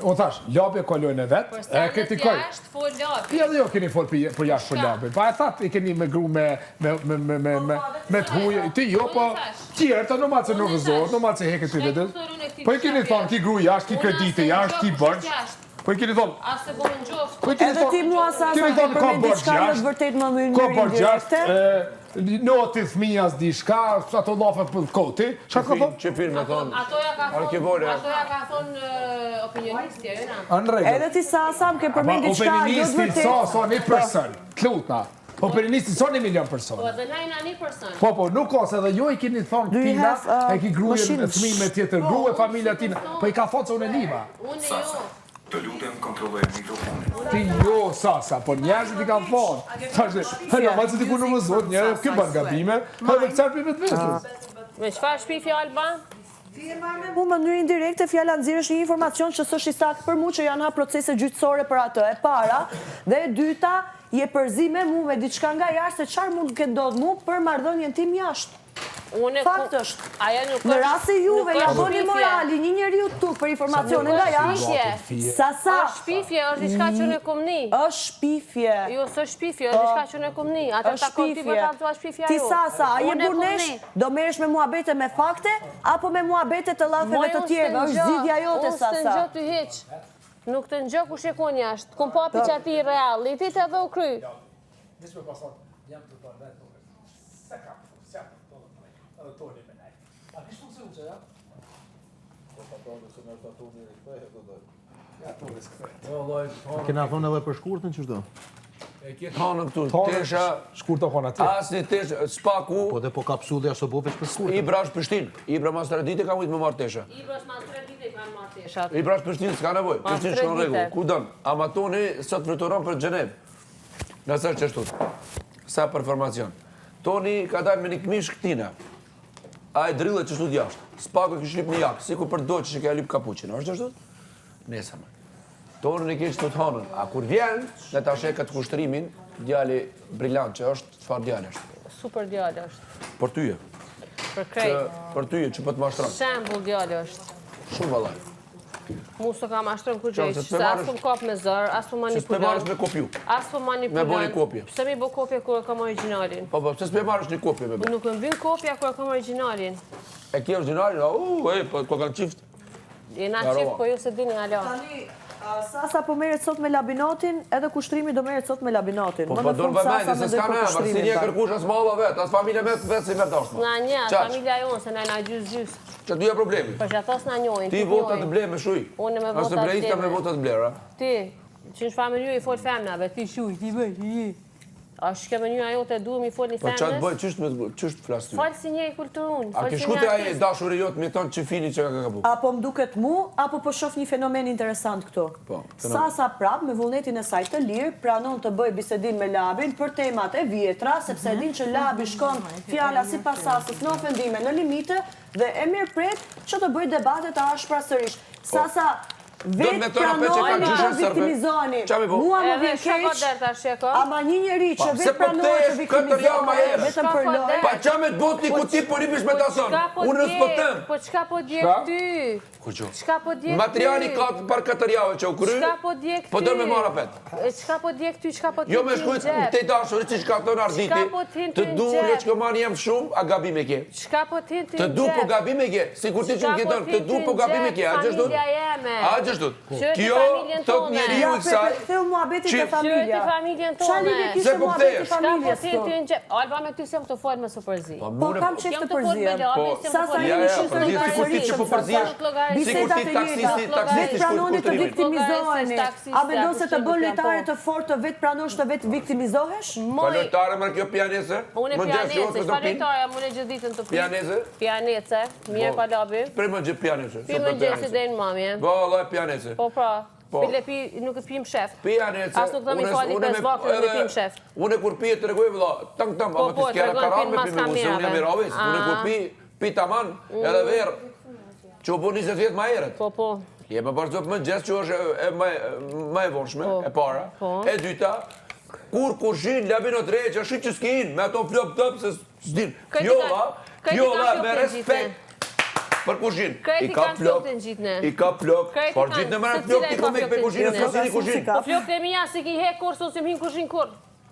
O thash, labi e kolojnë e vetë, e kritikoj. Për jashtë, fol labi. Ja dhe jo keni fol për jashtë për labi. Pa e thatë, i keni me gru me të hujë. Ti jo, po tjerë, ta normal se nuk vëzohet, normal se heket të vetët. Po i keni thonë, ki gru jashtë, ki kredite jashtë, ki bërgjë. Po i keni thonë... Asë të bëmë në gjoftë. Edhe ti mua sa keni thonë, ka bërgjë jashtë, vërtet më më ka bërgjë jashtë, noti fëmijas di shka, ato lafet për koti. Që firme thonë? Ato ja ka thonë opinionisti, e na. Edhe ti sa më ke përmendit shka, jo të vërtet. Opinionisti sa një person, klutna. Opinionisti sa 1 milion person. Po, dhe najna 1 person. Po, nuk ka se dhe jo i keni thonë tina, e ki gruje fëmij me tjetër, gruje familja tina, po i ka thonë se unë e liva. Unë jo. Të lutem kontrolloj mikrofonin. Ti jo, Sasa, po njerëzit i kanë thonë. Hëna, ma që ti ku në më zotë, njerëz, kjo ban gabime, edhe këcar për vetë vetës. Me çfarë shpifi Alban? Mu më mënyrë indirekte fjala nxjerrësh një informacion që s'është i saktë për mua që janë ha procese gjyqësore për atë. E para dhe e dyta je përzime mu me diçka nga jashtë se çfarë mund të ndodh mu për marrëdhënien tim jashtë. Fakt është. Në rasti juve ja bëni morali një njeriu tu për informacione nga jashtë. Sa shpifje është diçka që ne kumni. Është shpifje. Jo, s'është shpifje, është diçka që ne kumni. Atë takon ti vetë thua shpifja jo. Ti sa, a je burnesh, do merresh me muhabete me fakte apo me muhabete të llafeve të tjerëve? Është zgjidhja jote sa. Unë s'të ngjë ty hiç. Nuk të ngjë ku shikon jashtë. Kum papi çati realitet edhe u kry. Jam të parë Toni me nej. A kishtë funksion që, ja? Po të tonë që nështë Toni rikëthejë, të dojë. Ja, Toni s'këthejë. Kena thonë edhe për shkurtën që shdo? Thonë këtu, tesha... Shkurtë thonë aty. Asni tesha, spaku... Po dhe po kapsulli ashtë bo veç për shkurtën. Ibra është Prishtinë. Ibra mas 3 dite ka mujtë me marrë tesha. Ibra është mas 3 dite ka marrë tesha. Ibra është Prishtinë, s'ka nevoj. Prishtinë shkon rregull. Ku dënë? Ama Toni sot fluturon për Gjenevë. Nëse është qështu. Sa për formacion. Toni ka dalë me një këmish këtina. A e drillë që shtu t'jashtë. Spaku e kështë lip një jakë, si ku për do që ke lip kapuqin. Është ashtu? Nesa më. Tonë në kështë të të hanën. A kur vjen, në të ashe këtë kushtërimin, djali brillant që është, çfarë djali është? Super djali është. Për tyje. Për krejt. Për tyje që për të mashtron. Shembull djali është. Shumë vallaj. Mu s'to ka mashtron kur gjej, se as po kap me zër, as po manipulon. Se s'pe marrësh me kopju. As po manipulon. Me boni kopje. Pse mi bo kopje kur e kam origjinalin? Po, se s'pe marrësh një kopje me bo. Nuk më vjen kopja kur e kam origjinalin. E ki origjinalin? Po kanë qift. Jena qift, po ju se dini alo. Sasa po merret sot me labinotin, edhe kushtrimi do merret sot me labinotin. Po do në vëmendje, se s'ka në emër, si një kërkush as malla vetë, as familje vetë si mërë dashma. Na një, familja jonë, se na gjys. Që t'uja problemi? Për që atos na njojnë, ti votat të ble me shuj. Unë me votat të ble. Ashtë brejta me votat të blera. Ti, që në familju i fol femnave, ti shuj, ti bëj, ti. A shke me një ajo të duhem i fol një femnes? Po qatë bëj, qështë flasë ty? Falë si një i kulturun. A ke shkute aje dashuri jotë me tonë që fini që ka kapu? Apo më duket mu, apo po shoh një fenomen interesant këtu. Sasa prap me vullnetin e saj të lirë, pranon të bëj bisedin me labin për temat e vjetra, sepse din që labi shkon fjala si pasasës në ofendime në limite dhe e mirë pret që të bëj debatet të ashpra sërish. Sasa vetë pranojnë të viktimizoni. Mua më vjen keq, ama një njeri që vetë pranojnë të viktimizoni, vetëm për lojë. Pa qa me të bot një kuti për i bish me të asonë. Unë nësë për tëmë. Po qka po djek ty? Qka po djek ty? Materiali ka për 4 jave që u kry, Qka po djek ty? po dërë me marra petë. Qka po djek ty? Qka po t'hin Jo me shkujt të i dashuri që shka të në arditi, të du le që këmani jem shumë, a gabi me kje. Qka po t'hin t'hin të du po gabi me kje, si kur ti që më kjetën, të du po gabi me kje, a gjështut? A gjështut? Kjo të njeri ju i kësaj, Theu muhabetit të familja. familjen Qa lidhje kishe muhabetit të familjes këtu? Alba me ty se më të folë me së përzi. Po kam qef të përzirë. Sasa jemi shifë të bisetat e jeta, vetë pranoni të viktimizoheni. A mendon se të bën lojtare të fortë të vetë pranosh të vetë viktimizohesh? Pa lojtare mërë kjo pianese? Unë e pianese, shfa lojtare, unë e gjithë ditën të pinë. Pianese? Pianese, mirë pa labi. Pre më gjithë pianese. Pi më gjithë si dhejnë mami. Ba, Allah e pianese. Po pra, bile pi, nuk e pim shef. Pianese. As nuk të mi fali 5 vakë dhe pim shef. Unë e kur pi e të regoj vëlla, tëng, ama të skjera karan me pimi muse, unë jam i ravis. Unë e kur pi taman edhe verë, që u po 20 vjetë ma eret. Po. Je me bërë zopë më gjesë që është më e vonshme, e para. E dyta, kur kushin, labinot rejë që shqit që s'kin, me ato flop tëpë se s'din. Kjolla, me respekt, për kuzhinë. Kreti I ka kanë flokët në gjitne. I ka flok. Kreti Por kanë, gjitë në marrë se flok, cila ti e ku ka me flokët kuzhinë, në flasini kuzhinë. Po flokët e mija si ki hek kur so si m'hin kushin kur.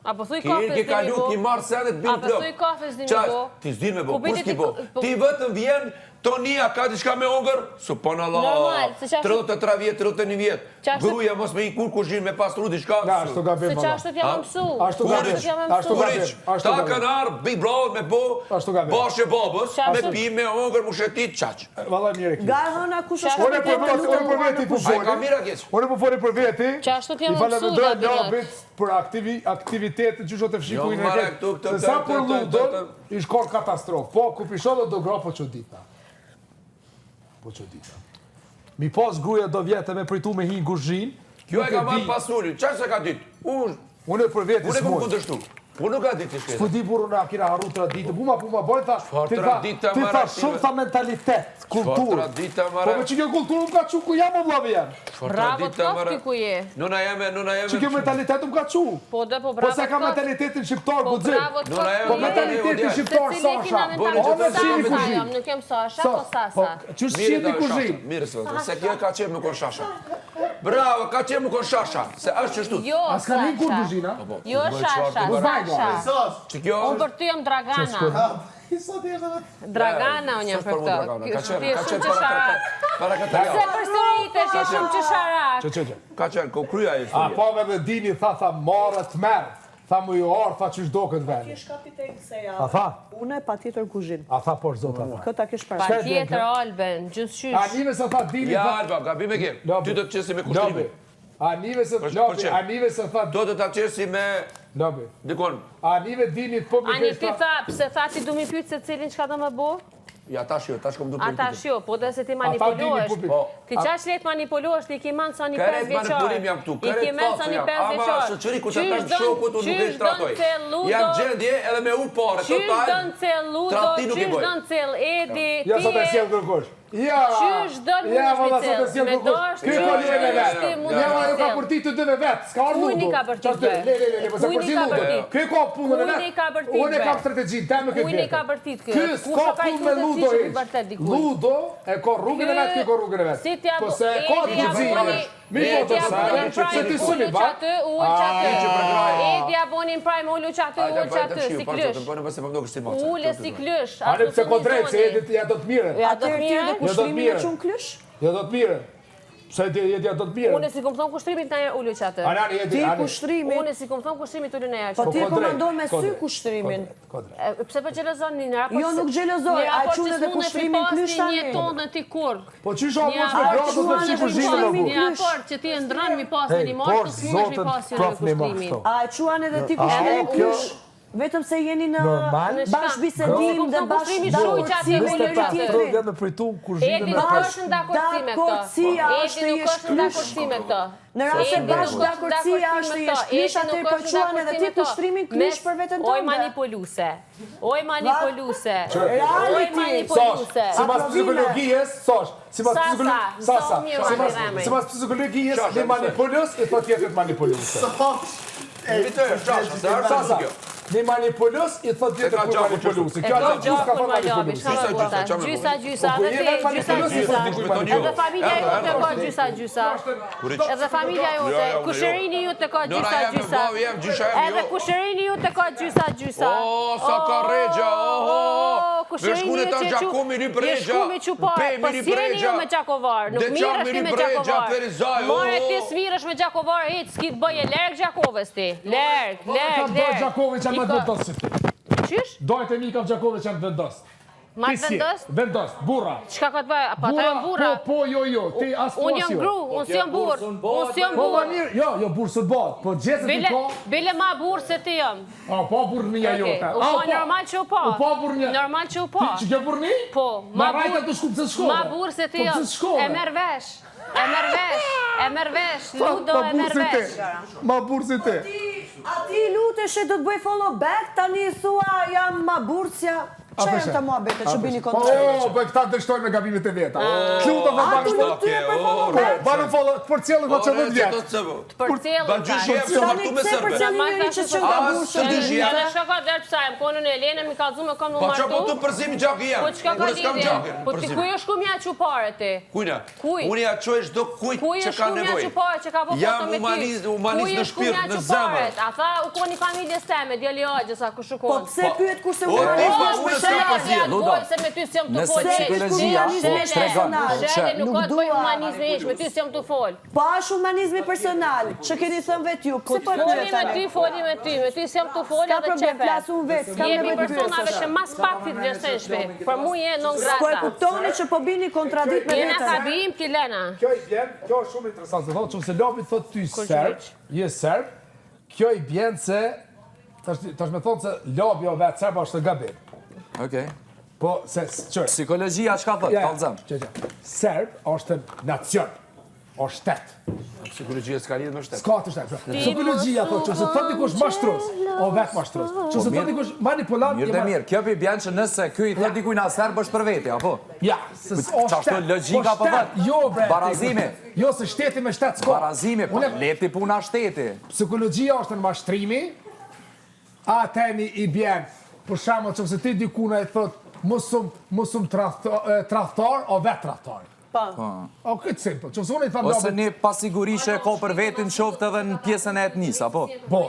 Apo thuj kafes Ki kalu, ki marrë senet bin Apo flok. thuj kafes dhe mi Qash, bo. ti s'din me bo, Po kus bite ki ti- bo. po- Ti vetëm vjen, Tonia ka diçka me ongër, subhanallah, Normal, se qashtu- 33 vjet, 31 vjet. Qashtu- Gruja mos me i kur kuzhinë me pastru diçka. Na, ashtu gabim. Se valla. qashtu t'jam më mësu. Ashtu gabim. Qashtu t'jam më Ashtu mësu. gabim. Kuriq, Ashtu ta gabim. kanë arë Big Brother me bo, Ashtu gabim. bashkë babës, me Qashtu- pi, me ongër, mushetit, qaq. Valla mirë kjo. Garhëna kush është Unë po për veti po A i ka foli. mira keq. Unë po foli për veti. Qashtu t'jam I mësu, falenderoj Gabinat. Labit për aktivitetin që të fshikuj Jo, në mara, këtë. këtu, Se sa për ludën, i shkon katastrofë. Po, ku pishon dhe do gra po çudita. Po çudita. Mi pas gruja do vjetë me pritu me hi guzhin. Kjo e ka marrë pasurin, qash se ka ditë? Unë për veti Unë e kom s'moj. kundërshtu. Unë nuk ka ditë që shketa. Po di burru na kira harru traditë. Puma bojnë tha. Çfarë Ti tha tradita, ti tha Marative? shumë tha mentalitet, kulturë. tradita, Po Mara? me që kjo kulturë më ka çu ku jam o vllavi jam. Bravo t'kofti ku je. Nuna jeme. Që kjo mentalitet më ka çu. Po dhe po Po bravo se ka t'kofti. mentalitetin shqiptar Po guxim. bravo Nuna jeme, Po t'kofti. mentalitetin shqiptar Se cili kina Sasha. Boni mentalitet që të qeni Sasa kuzhin. jam, nuk jem Sasha, po Sasa. Që Mirë shqeni da kuzhin. shasha, mirë se vëllë, se kjo ka qenë më kon shasha. Bravo, ka qenë më kon shasha, se është qështu. Jo, As ka një kur Sasha. kuzhina? Jo, Shasha, Po vajga. Sasha. Që kjo Unë për ty jam Dragana. Dragana unë jam për këtë. Ka Ti je qenë shumë që sharak. para këtë Se javë. përsëritesh je shumë që sharak. Që. Ka qenë, ko krya e A historie. po me dini tha marë të merë. Tha mu ju orë, tha qysh do këtë vend. Kish kapiten se A javë. tha? Une pa tjetër kuzhin. A tha por zot a tha. Këta kish Pa parasysh. tjetër Alben, gjithë A qysh. nive se tha dini Ja, tha. Alba, gabim e ke. Labi. Ty do të qesi me Labi. kushtrimin. A nive se Për Labi, çem? a nive se tha Do të ta qesi me, Labi. dikon, A nive dini po me Ani kesh ti tha. tha, pse tha ti du mi pyet se cilin çka do më bo? ja tash jo, tash kom du Ata politikën. shjo, po dhe se ti dini manipulohesh. publik. Po. Ti qash let manipulohesh, ti ki manë sa një 5 Kërret vjeqar. manipulim jam këtu, I kërret ki manë sa fatë një jam. 5 Ama vjeqar. shëqëri ku të tërë shokut, unë nuk e shtratoj. Jam gjendje edhe me u pare, Qysh total. dën cel Ludo, Tradhti nuk i qysh bëj. dën cel Edi, Ja sa të ti sjell kërkosh. Ja. Qysh dën mund Ja është valla mi sa të cel. sjell Me kërkosh. dash, Ky qysh po lere me është ti vet. mund Ja është ajo mi ka cel. për ti të dy me vet. S'ka ardhur. Kujni ka për ti të dy? Le, po se Kujni për ti ka për Ludo. ti? Ky ka punën e vet. Kujni ka për ti Unë të kam vet? strategjinë teme këtë Kujni vete. ka për ti të Ky këtë? s'ka Kush ka i punë me tutë ti Ludo që hiç. i bërtet dikuj? Ludo e ka rrugën e vet, ky ka rrugën e vet. Si t'ja Po se Edi ka ja gjëzime. boni- Mi Edi po të ja sa, bonin se ti prime, suni ullu ba. qatë, ull qatë. që për kraj. Edi ja bonin prime, ullu qatë, Ajde, ull pa qatë, të si shiu, pa klësh. të bënë pëse më mdo kështë si maca. Ule si klësh. Ale ashtu pse si ko drejt, se zoni. edit ja do të mire. Ja do të Atëherë ti mirë. edhe kushtrimin e çun klysh? Ja do të mire. Pse ja do të mire. Unë si kom thonë kushtrimin të ullu qatë. Anani Ti edit. kushtrimin, Unë si kom thonë kushtrimin të ullu në po jashtë. ti e ko drejt, komandon me ko sy drejt. kushtrimin. Pse për gjelozon një raport? Jo, nuk gjelozoj, a qunë edhe kushtrimin klysh tani? Një tonë në ti kur. Po çish apo Një mos me raport gradë do të quani fshi edhe kuzhinën kushtrimin apo. Një raport që ti e ndrën mi pas Hey, një por marë, të smunesh mi zotën pas një prof në kushtrimin. mashto. A e quan edhe ti A, kushtrimin kjo- klysh? Vetëm se jeni në Normal. bashkë bisedim Grë. dhe Po, bashkë kushtrimi dakordësi shuj qatë me e njëri ullë qatë. tjetrin. Vjen me pritu kuzhinën Edi e nuk pas. është në dakordësi me këto. Dakordësia është Edi e nuk është në shkrysh. dakordësi me këto. Në rast se Edi bashkë nuk është në dakordësia dakordësi është me e këto. shkrysh, Edi atëherë nuk po është në quan edhe dakordësi ti me këto. kushtrimin klysh për veten Oj tënde. manipuluse. Oj manipuluse. Oj Reality. manipuluse. Sipas psikologjisë, sosh, sipas Sasa, psikologjisë, sa mirë sipas ma sipas psikologjisë, le manipulus e thot tjetër manipuluse. Vite, shasha, se arë Sasa, kjo. le manipulus e thot tjetër ka kur gjakun manipuluse. E Kjo ka është gjys ka gjakun thon ma labi, manipuluse. shka me bota. Gjysa, gjysa, Po, edhe jemi te, gjysa, manipulus, gjysa. dikuj manipulus. Edhe familja jote ka gjysa, gjysa. Edhe familja jote, kushërini ju të ka Nora gjysa, jam me gjysa. babi jam, gjysha jam Edhe jo. kushërini ju të ka gjysa, gjysa. O, sa ka regja, oho. Kushërini Veshkune ju ta që gjakumi ri preja. shkumi qupar, Pe po mi ri sjeni ju preja. me gjakovar, nuk Deqami mirësh ti ri me preja, gjakovar. Ferizaj, More ti o. smiresh me gjakovar, hiç s'ki të bëje lërg gjakovës ti. Lërg, Kam lërg, do lërg. Gjakovic janë më vendos si ti. Qysh? Dojt e mi kam Gjakovic janë vendos. Ma të vendos? Vendos, burra. Çka ka të bëj? Pa ta jam burra. Po, jo, ti as po Unë jam gru, unë s'jam burr. Unë s'jam Po burr. mirë, jo burr sulbat, po gjesë ti Bile, ko. bile ma burr se ti jam. A po burrnia Okej, jote. u po normal që u po. U po burrnia. Normal që u po. Ti që burrni? Po, Ma rajta të shkup se shkove. Ma burr se ti Po, jam. pse s'shkove? E merr vesh. E merr vesh. E merr vesh. Ludo e merr vesh. Ma burr si ti. A ti lutesh e do të bëj follow back, tani thua jam ma burcia. Që janë të muhabete që bini kontra? Po këta dështojnë me gabimet e veta. Kluba dhe A tu nuk ty e për favor? Banë folë, të përcjellë dhe që dhe vjetë. Të përcjellë. Ba gjyshi jam që martu me sërbe. Tani njëri që që nga bushë. Në shaka dhe pësajmë, konën e Elene mi kalzu me kam në Po që po martu. të përzimi gjaki jam. Po qka ka lidhje? Po ti kuj është ku mja që pare ti? Kujna? Kuj? Unë ja qoj çdo kujt Kuj që është ka ku mja nevojë. që pare që ka po foto Jam me ty? humanist në shpirt, në zemër. A tha u koni familje steme, djeli Agjës, a ku Po shukon? pse pyet kur se O, unë ti e po, shkoj unë me s'kam shëra? përzien. Se me ty s'jam të Nëse folë. psikologjia tregon Shele nuk Nuk ka të bëj dua. humanizmi ish, me ty s'jam të folë. Po është humanizmi personal, që keni thënë vetë ju. Pse po Foli pyet me ty, tani? foli me ty, me ty s'jam të folë S'ka edhe problem, qepe. flas unë vetë, s'kam Jepi nevojë të personave pyes. që mas pak ti të vlerësishme. Për mu je non Po e grata. kuptoni që po bini kontradikt me Jena ka vetën. bim ti Lena. Kjo i bjen, kjo është shumë interesant, se thotë që se lobi thotë ty serb, je serb, kjo i bjen se, tash me thonë se lobi o vetë serba është të gabim. Okej. Po, se, qërë, Psikologjia çka thot? Kallzam. serb është nacion, o shtet. Psikologjia s'ka lidhë me shtet. S'ka të shtet. Psikologjia thotë që se thotë dikush mashtrues, o vetë mashtrues. Që se thotë dikush manipulant, Mirë dhe mirë, kjo pi bjen që nëse ky i thot dikujt na serb është për vete, apo? ja, se o Qashtu shtet. logjika po shtet, thot. jo bre. Barazimi. Jo, se shteti me shtet s'ka. Barazimi, po leti puna shteti. Psikologjia është në mashtrimi, ateni i bjen, për shembull, nëse ti dikuna i thot mosum tradhtar o vet tradhtar. O këtë simpel, që unë i tham Ose një pasigurishe ka për vetin qoftë edhe në pjesën e etnisë, apo? Po.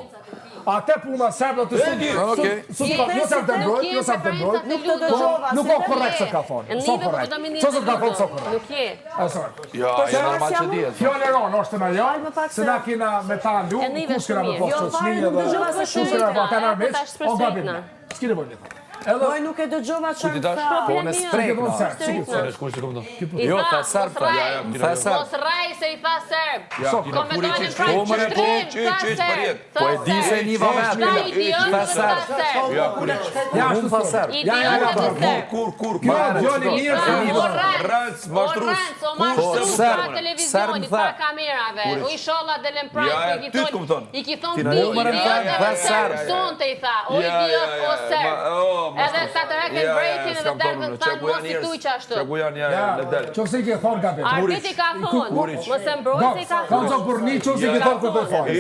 Atë puna serbe të Okej. jo serbe të mbrojt, jo serbe të mbrojt. Nuk të dëgjova. Nuk ka korrekt se ka thonë. So korrekt. So se ka thonë, so korrekt. Nuk je. Ja, e normal që dihet. Fjaleron është në Hajde më pak janë, se se- na kena me ta lu, E nive kush kena me shumë postë Jo, fare, çmije nuk dhe dëgjova se kush kena shpërthejna, me ta e, armiq, ta o shpërthejna. gabim. S'keni vojnë. Edhe Poj nuk e dëgjova çfarë tha. Po në strejk, no. Jo, tha serb, pra. Tha serb. Mos rrej se i tha serb. Komentonin Po, mëre, po, Po e di se një Ka vamet. idiot, Tha tha serb. serb. ja Unë ashtu tha thonë. serb. Idiot e serb. Kur, Kjo djali mirë se një. Rënc, mashtrues. O mashtrues serb, pa televizionit, serb tha. pa kamerave. U inshallah delen Ja, ja, prajs, ty t'kupton. i ki thonë Tina, ti, numërën idiot tha, e serb. serb. Sonte i tha, o Ja, idiot, ja, o ja, serb. Edhe sa të reken Ja, ja, brejtin edhe s'kam derën thonë, thanë, çaku mos janë i njerëz. tuj qashtu. Çaku janë në del. Që se i ke thonë gabim. Arbiti ka thonë, mos e mbrojt se i ka Ka thonë. zonë për një që se i ke thonë kërkoj fare.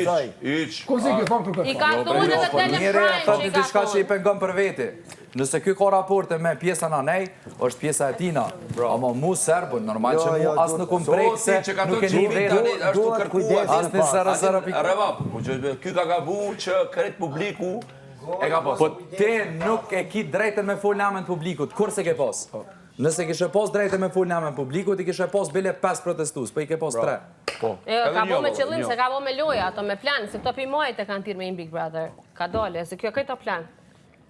Iq. Ku se i ke thonë kërkoj I fare. ka thonë edhe delen Njëri e prajs thot që i një ka diçka që i thonë. pengon për veti. Nëse ky ka raporte me pjesën anej, është pjesa e tina. Ama mu serbën, normal që mu as nuk prek se që ka nuk të e një qivit tani vetë. është të kërkuar. As në 00 pikë. Rëvap, po që ky ka gabu që kret publiku e ka pas. Po te nuk e ki drejtën me fol në emën publikut, kur se ke pas? Nëse kishe pas drejtën me fol në emën publikut, i kishe pas bile 5 protestues, po i ke pas 3. Po. Ka bo me qëllim, se ka bo me loja, ato me plan, se këto pimojt e kanë tirë me in Big Brother. Ka dole, se kjo këto plan.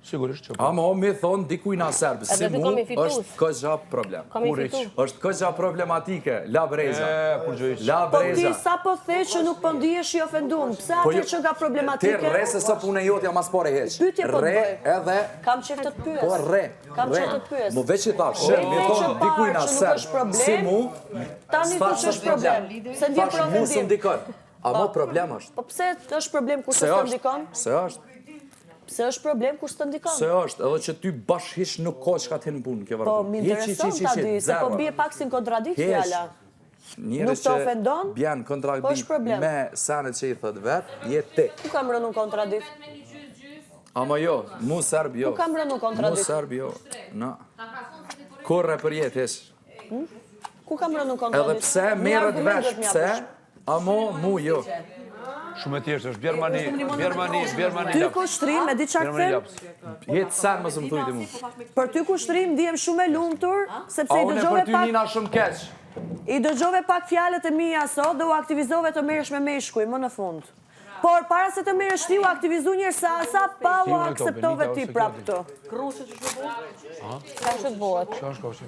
Sigurisht që po. Ama o mi thonë dikuj na serbë, si Edhe ti mu komi fitus. është këgja problem. Kam i fitu. është këgja problematike, la breza. Kurgjoj. La Po ti breza. sa po the që nuk po ndihesh i ofenduar. Pse atë që nga Ti problematike? rre se sa punë jote jam as pore heq. Pyetje po të Rre bëj. edhe Kam qef të të pyes. po rre. Kam rre. qef të të pyes. Mo veç i thash, Rre mi që thonë parë dikuj na që nuk serb, është problem, si mu, Tani s'thash thosh është s'është problem. Se ndjen për Thash mu së ofendim. ndikon. Ama problem është. Po pse është problem kur Se s'të është, ndikon? se është, Pse është problem kur s'të ndikon? se është, edhe që ty bash hiç nuk ka çka të hin punë kjo Po vërtet. më Hiç, intereson hiç, ta hiç, di, se po zero. bie pak si në kontradikt Hiç. fjala. Njerëz Nuk të ofendon? bjen Po kontradikt është problem. me sanet që i thot vet, je ti. Ku kam rënë në kontradikt? Ama jo, mu serb jo. Ku kam rënë në Mu kontradikt? serb jo. Na. Korre për jetë hesh. Ku kam rënë në Edhe kontradikt? pse Një merret argument vesh do t'mjapësh. pse, ama mu jo. Shumë e thjeshtë është Bjermani Ty laps. kushtrim, e di çfarë Bjermani them? laps. Jetë sen më së më thujti mu. Për ty kushtrim ndihem shumë e lumtur, sepse A i unë e dëgjove për ty pak nina shumë keq. I dëgjove pak fjalët e mia sot dhe u aktivizove të merresh me meshkuj më në fund. Por para se të merresh ti u aktivizu një Sasa pa u akseptove ti prap këtë. Ka që të bëhet. Çfarë është koshi?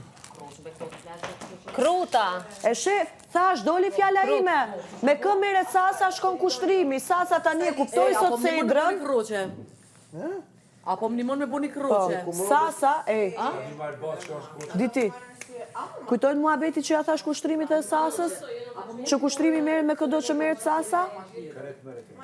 Kruta. E shef, thash doli fjala ime. Me kë merret Sasa shkon kushtrimi. Sasa tani e kuptoi sot se i drën. Kroqe. Apo më nimon me bu një kroqe. Sasa, diti. Kujtojnë muhabeti që ja thash kushtrimit e Sasës? Që kushrimi merret me këdo që merret Sasa?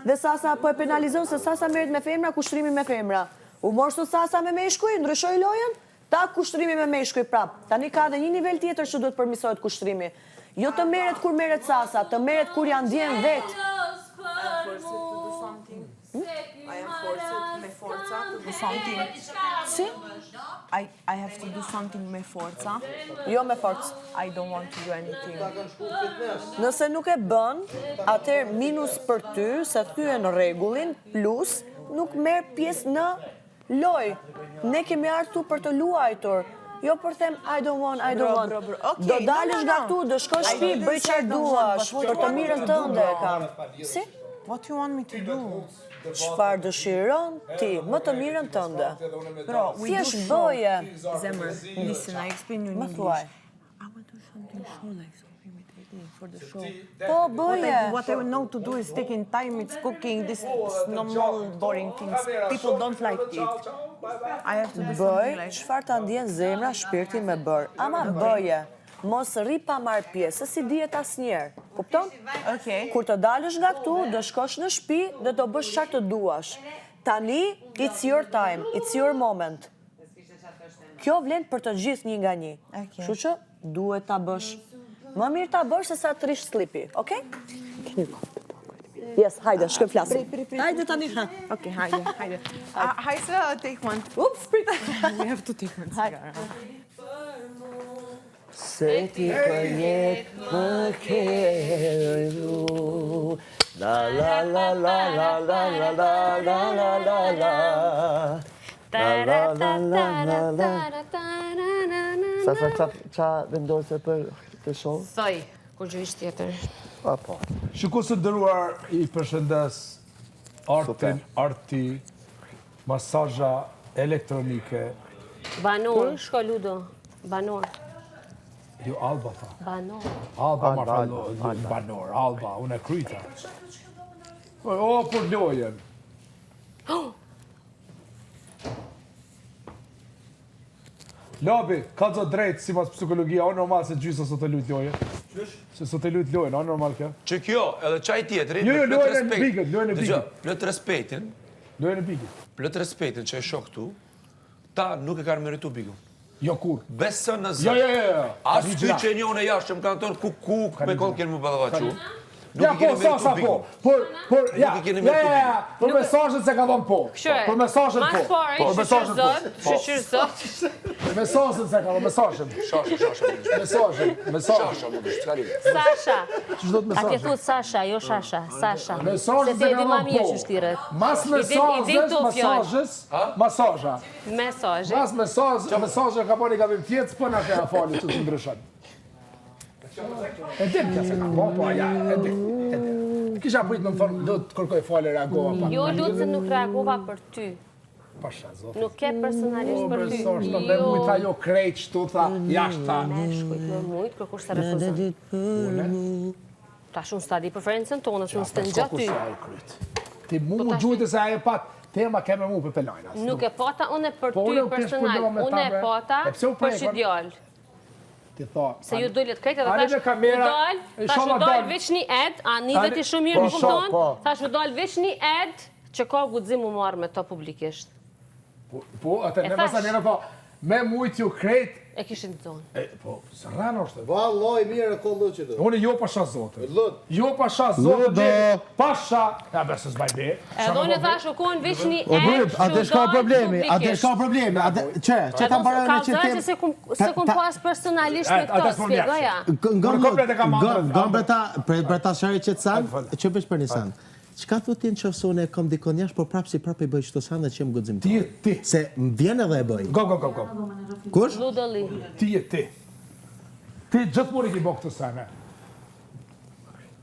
Dhe Sasa po e penalizon se Sasa merret me femra, kushrimi me femra. U morë sot Sasa me meshkuj, ndryshoj lojën? Ta kushtrimi me meshkuj prap. Tani ka dhe një nivel tjetër që duhet përmisohet kushtrimi. Jo të merret kur merret Sasa, të merret kur janë ndjen vet. I am forced me forza to do something. Si? I have to do something me forza. Jo me forcë. I don't want to do anything. Nëse nuk e bën, atëherë minus për ty, se thyen rregullin, plus nuk merr pjesë në lojë. Ne kemi ardhur për të luajtur. Jo për them I don't want. Okay, Do dalësh nga këtu, do shkosh shtëpi, bëj çfarë duash, për të mirën tënde e kam. Si? What you want me to do? Çfarë dëshiron ti, më të mirën tënde. Bro, we do Thjesht show. bëje. Zemër, listen, I explain you in Më English. thuaj. I want to do something show like something imitating for the show. Po bëje. What I know to do is taking time, it's cooking, this normal boring things. People don't like it. I have to do something Bëj, like çfarë ta ndjen zemra, shpirti me bër. Ama bëje. Mos rri pa marr pjesë, si dihet asnjëherë. Kupton? Okay. Kur të dalësh nga këtu, do shkosh në shtëpi dhe do bësh çfarë të duash. Tani, it's your time, it's your moment. Kjo vlen për të gjithë një nga një. Okay. Kështu që duhet ta bësh. Më mirë ta bësh se sa të rish slipi, okay? Yes, hajde, shkoj flas. Hajde tani. Okay, hide. Haisa, take one. Ups, prit. We have to take one cigar. Se ti për jetë më keru La la la la la la la la la la la la Sa qa vendose për të show? Thoj, kur gjë ishtë tjetër. Po. Shiko së ndëruar I përshëndes arti, masazha elektronike. Banor, shko ludo. Banor. Jo, Alba tha. Banor. Alba ma fallo, banor, Alba, unë e kryta. O, për lojen. Labi, ka të drejtë si mas psikologia, o normal se gjysa sot e lujt lojen. Se sot e lujt lojen, o normal kjo. Që kjo, edhe qaj tjetëri, Jo, lojen e bigët, lojen e bigët. Plët respektin, Lojen e bigët. plët respektin që e shoh këtu, ta nuk e kanë meritu bigën. Jo, kur? Besën në Jo. zë. Asë ty që njën e jashtë që më kanë tonë kuk, me konë kene më bëdhëva që. Ja, po, Sasa, po. Ja, për mesazhet se ka dhënë po. Për mesazhet po. Mas pari, Për mesazhet po. shqyr zot. Mesazhet se ka dhënë, mesazhet. Mesazhet. Shasha më dështë, s'ka lidhje. Sasha. Ç'do të Atje mesazhet? thot Sasha, jo Shasha. Sasha. Mesazhet Se se ti ka e di ma dhënë mirë që po. shtiret. Mas I din mesazhet, këto fjalë. masazha. Mesazhe. Mas mesazhe ka bani gabim tjetës, po na ka fali që të ndryshon. E dim që se ka po, ja, e dim. Kisha prit më thonë, do të kërkoj falë, reagova pak. Jo, lutë se nuk reagova për ty. Pasha, zotë. Nuk ke personalisht për ty. Besosh, të me mujtë ajo krejt, shtu tha, jashtë tha. Me shkujt me mujtë, kërkur se refuzën. Ta shumë stadi preferencën tonë, se në stë në gjatë ty. Ti mu gjujtë se aje pat, tema keme mu për pelajna. Nuk e pata unë për Po, ty unë pesh personal, përdova me unë e ta, bre. pata E pse u për prekon? që djallë. Ti tha. Se ju dojlet krejt edhe Ani tash me kamera, u dal, tash inshallah u dal dal. veç një ed, Anidhe ti shumë mirë Po, më kupton, po. tash u dal veç një ed që ka guxim u marrë me to publikisht. Po, atë, E ne thash. masa njëra po, me mujtë ju krejt, E kishin të zonë. po, së rranë është. Valloj, mirë, ko lëqë të. Unë jo pasha zotë. Lut. Jo pasha zotë, pasha. Ja, besë s'baj be. Edhe unë e thash u konë veç një O ed bërët, që atë u shka dal problemi, atë publikisht. shka problemi, që ta mbaroj Ka në që zërë që tem... se kum pas personalisht me Atë këto, s'po mjaftë. spjegoja. Unë komplet e kam andrë. Për ta shari që të sanë, që bësh për një sanë. Qka thu ti në qëfësone e kom dikon jash, por prapë i bëj qëto sanë dhe që më godzim Ti të. e ti. Se më vjen edhe e bëj. Go. Kush? Ludoli. Ti e ti. Ti gjithmonë i ki bo këtë sene.